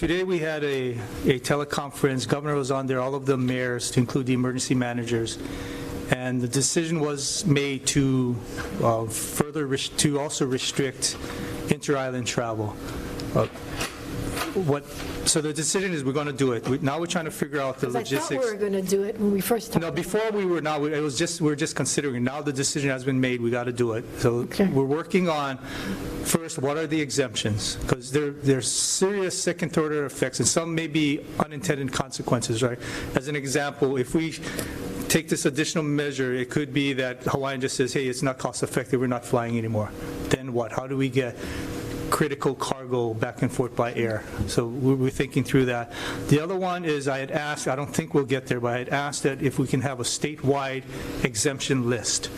Today we had a teleconference. Governor was on there, all of the mayors, to include the emergency managers. And the decision was made to to also restrict inter-island travel. So the decision is we're going to do it. Now we're trying to figure out the logistics. I thought we were going to do it when we first talked. No, before we were not. We were just considering. Now the decision has been made. We got to do it. So we're working on first what are the exemptions, because there's serious second order effects, and some may be unintended consequences. Right. As an example, if we take this additional measure, it could be that Hawaiian just says, hey, it's not cost effective, we're not flying anymore. Then what? How do we get critical cargo back and forth by air? So we're thinking through that. The other one is I had asked, I don't think we'll get there, but I had asked that if we can have a statewide exemption list.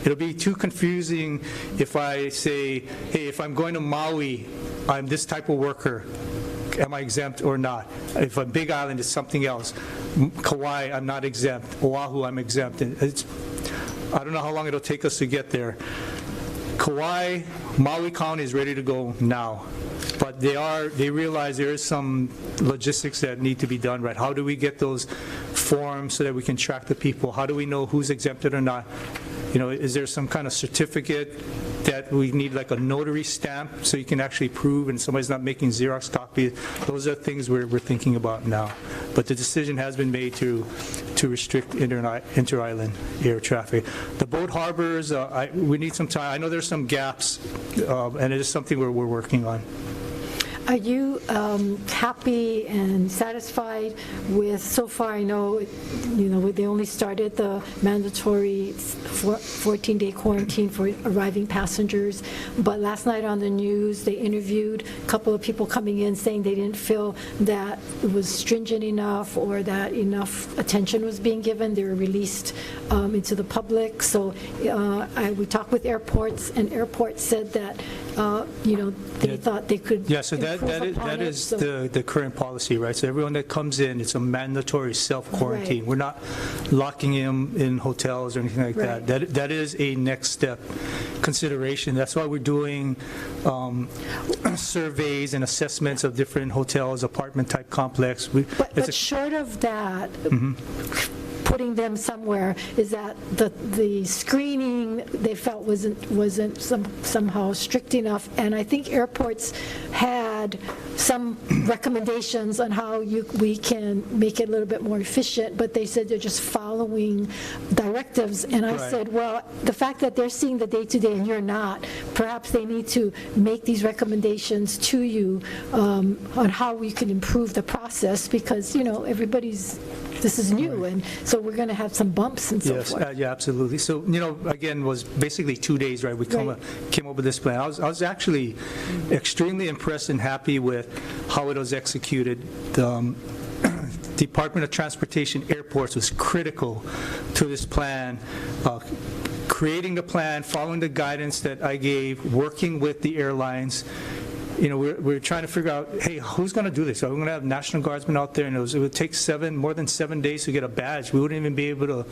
It'll be too confusing if I say, hey, if I'm going to Maui, I'm this type of worker. Am I exempt or not? If a Big Island is something else. Kauai, I'm not exempt. Oahu, I'm exempt. I don't know how long it'll take us to get there. Kauai, Maui County is ready to go now. But they realize there is some logistics that need to be done, right? How do we get those forms so that we can track the people? How do we know who's exempted or not? Is there some kind of certificate that we need, like a notary stamp, so you can actually prove and somebody's not making Xerox copies? Those are things we're thinking about now. But the decision has been made to restrict inter-island air traffic. The boat harbors, we need some time. I know there's some gaps, and it is something we're working on. Are you happy and satisfied with, so far I know, they only started the mandatory 14-day quarantine for arriving passengers, but last night on the news they interviewed a couple of people coming in saying they didn't feel that it was stringent enough or that enough attention was being given. They were released into the public. So we talked with airports, and airports said that they thought they could. Yeah, so that is the current policy, right? So everyone that comes in, it's a mandatory self-quarantine. Right. We're not locking them in hotels or anything like that. That is a next step consideration. That's why we're doing surveys and assessments of different hotels, apartment-type complex. But short of that, putting them somewhere, is that the screening they felt wasn't somehow strict enough, and I think airports had some recommendations on how we can make it a little bit more efficient, but they said they're just following directives, and I said, well, the fact that they're seeing the day-to-day and you're not, perhaps they need to make these recommendations to you on how we can improve the process, because this is new, and so we're going to have some bumps and so forth. Yeah, absolutely. So, again, was basically 2 days, right? We came up with this plan. I was actually extremely impressed and happy with how it was executed. The Department of Transportation Airports was critical to this plan. Creating the plan, following the guidance that I gave, working with the airlines. We're trying to figure out, hey, who's going to do this? So we're going to have National Guardsmen out there, and it would take more than 7 days to get a badge. We wouldn't even be able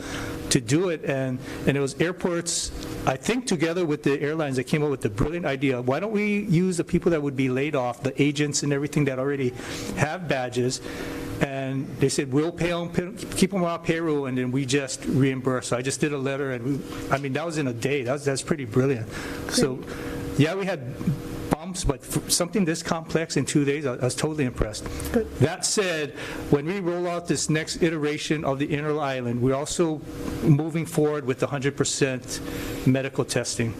to do it, and it was airports, I think, together with the airlines that came up with the brilliant idea. Why don't we use the people that would be laid off, the agents and everything that already have badges? And they said, we'll pay them, keep them on payroll, and then we just reimburse. So I just did a letter, and that was in a day. That's pretty brilliant. Great. So, yeah, we had bumps, but for something this complex in 2 days, I was totally impressed. Good. That said, when we roll out this next iteration of the inter-island, we're also moving forward with 100% medical testing.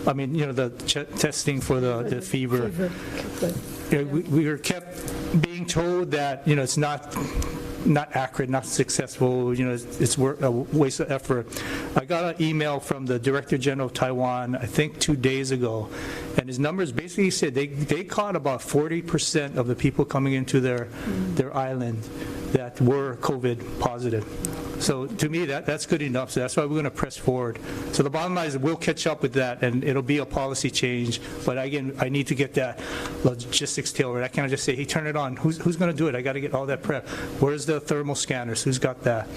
The testing for the fever. We were kept being told that it's not accurate, not successful, it's a waste of effort. I got an email from the Director General of Taiwan, I think 2 days ago, and his numbers basically said they caught about 40% of the people coming into their island that were COVID positive. So to me, that's good enough. So that's why we're going to press forward. So the bottom line is we'll catch up with that, and it'll be a policy change. But again, I need to get that logistics tailored. I can't just say, hey, turn it on. Who's going to do it? I got to get all that prep. Where's the thermal scanners? Who's got that?